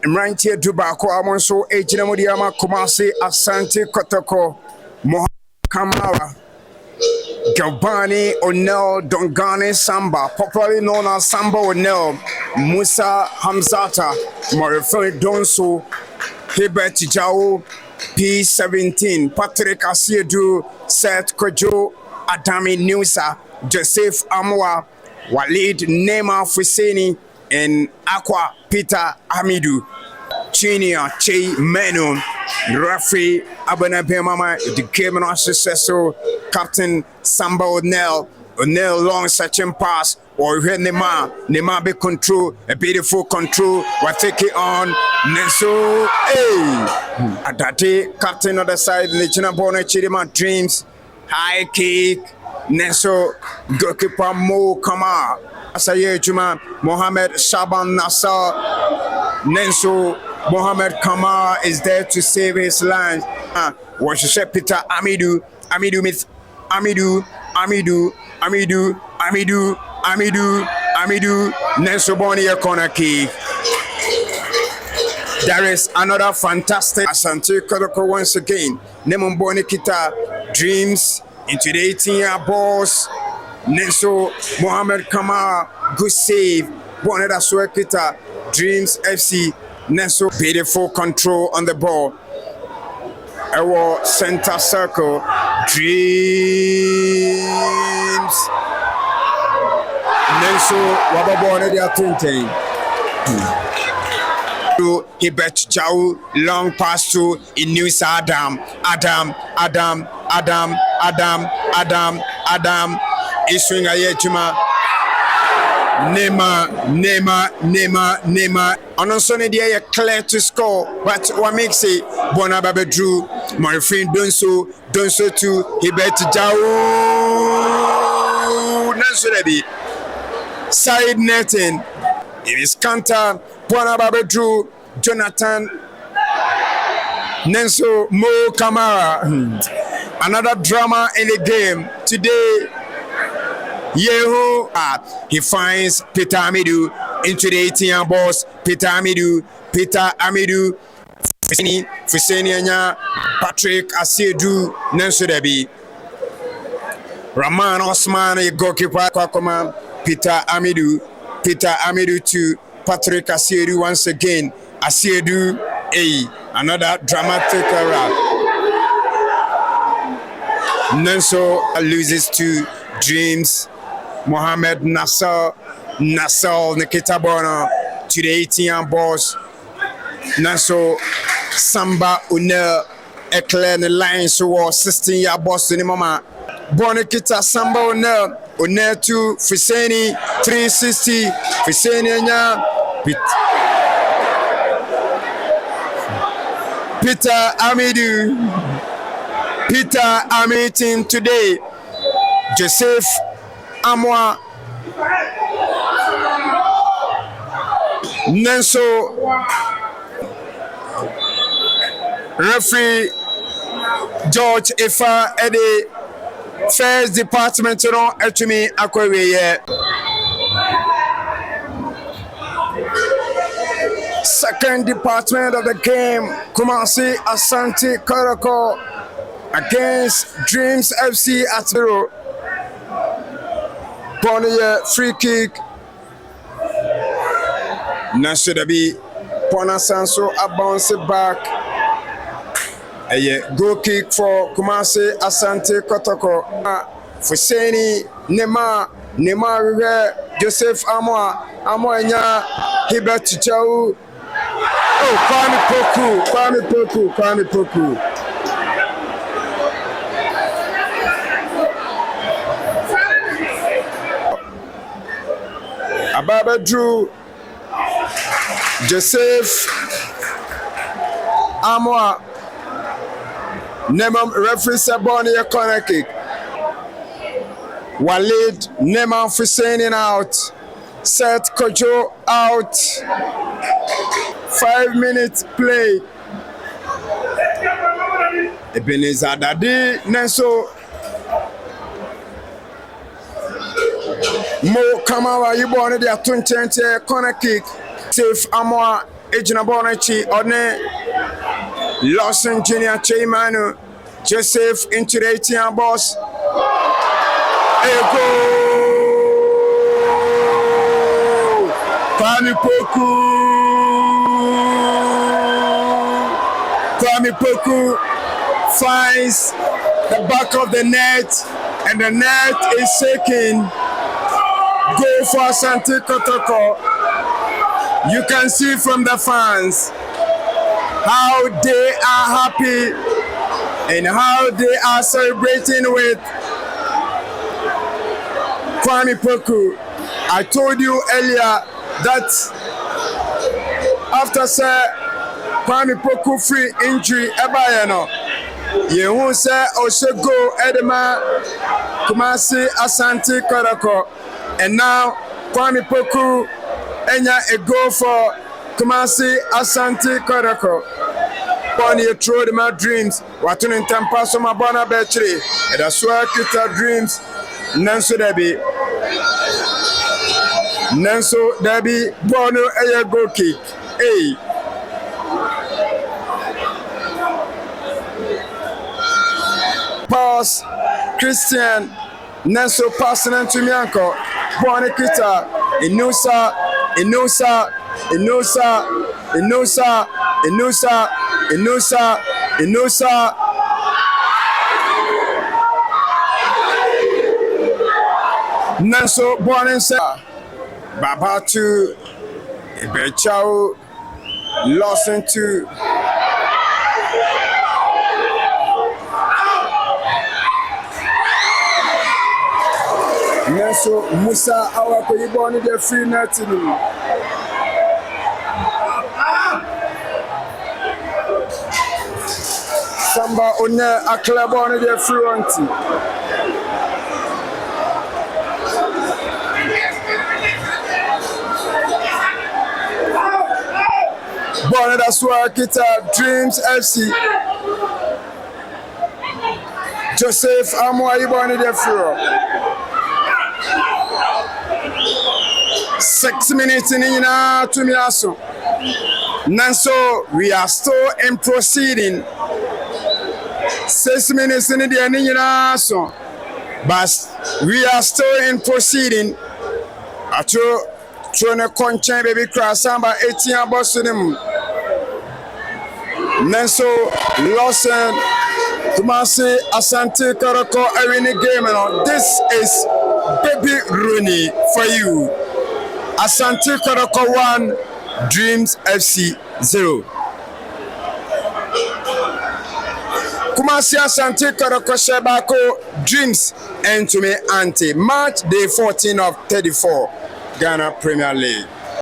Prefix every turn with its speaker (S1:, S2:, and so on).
S1: Mrantie Dubako Amonso Ejinamodiama Kumasi Asante Kotoko Mohammed Kamara Galbani Onel Dongane Samba, popularly known as Samba Onel, Musa Hamzata, Morifel Donso, Hebert Jao, P17, Patrick Asiedu, Seth Kojo, Adami Nusa, Joseph Amwa, Walid Nema Fuseni, and Aqua Peter Hamidou. Junior Che Menu, referee Abanabe Mama, the game and successor Captain Samba O'Neill long searching pass, or Nema be control, a beautiful control, we're taking on Nenso. Hey, at that day, Captain on the side, Legend Bona Chidima Dreams, high kick, Nenso, goalkeeper Mo Kama, Asaye Juma, Mohammed Shaban Nassar, Nenso. Mohammed Kamara is there to save his life. Washishe Peter Hamidou, Nenso Boni a corner kick. There is another fantastic Asante Kotoko once again. Nemon Boni Kita Dreams into the 18-year balls. Nenso Mohammed Kamara, good save. Boneda Suekita Dreams FC. Nenso, beautiful control on the ball. Our center circle. Dreams. Nenso, wababone dia tunten. Hebert Jau, long pass to Inusa Adam. Iswing Ayejuma. Nema. Onosone dia clear to score, but what makes it Bonababe Drew, Morifin Donso to Hebert Jau. Nansurebi. Side netting. It is counter. Bonababe Drew, Jonathan Nenso Mo Kamara. Another drama in the game today. Yehu, he finds Peter Hamidou into the 18-year boss. Peter Hamidou, Fuseni Anya, Patrick Asiedu, Nenso Debi, Rahman Osman, a goalkeeper, Kwame, Peter Hamidou to Patrick Asiedu once again. Asiedu, another dramatic error. Nenso loses to Dreams. Mohammed Nassar Nikita Bono to the 18-year boss. Nenso Samba Unel Eclair the line so 16-year boss in the mama. Bonikita Samba Unel to Fuseni 360 Fuseni Anya Peter Hamidou today. Joseph Amwa Nenso referee George Ifa Eddie first department on Etumi Akweye. Second department of the game, Kumasi Asante Kotoko against Dreams FC at 0. Pony free kick. Nashudabi Pona Sanso a bounce back. A goal kick for Kumasi Asante Kotoko. Fuseni Nema Joseph Amoanya Hebert Jau. Oh, Kwame Poku. Ababa Drew, Joseph Amwa, Nemam referee Saboni a corner kick. Walid Nemam Fuseni out. Seth Kojo out. 5 minutes play. Ebenezer Dadi Nenso Mo Kamara, you born there 20 corner kick. Safe Amwa ejina ball na chi one Lawson Junior Chairman Joseph into the 18 boss. A goal! Kwame Opoku finds the back of the net, and the net is shaking. Goal for Asante Kotoko. You can see from the fans how they are happy and how they are celebrating with Kwame Opoku. I told you earlier that after Kwame Opoku free injury ebayano, yehu say Osego Edema Kumasi Asante Kotoko, and now Kwame Opoku enya a goal for Kumasi Asante Kotoko. Bonnie throw my dreams. What in temper so my bona betri. And that's why kita dreams. Nanso Debbie. Nanso Debbie. Bono a goal kick. Hey. Pass. Christian. Nanso passing to me uncle. Bonnie kita. Inusa. Nanso Bonensa Baba to Ibechao Lawson to Nanso Musa Awako Iboni the free nothing. Samba on a club on the front. Born that's why kita Dreams FC. Joseph Amwai born the front. 6 minutes in to me also. Nanso, we are still in proceeding. 6 minutes in the end, but we are still in proceeding. I trying to contain baby cross number 18 Boston. Nanso Lawson Kumasi Asante Kotoko Arena game. This is baby Rooney for you. Asante Kotoko 1, Dreams FC 0. Kumasi Asante Kotoko Shebako Dreams and to me Ante. Match day 14 of 34 Ghana Premier League.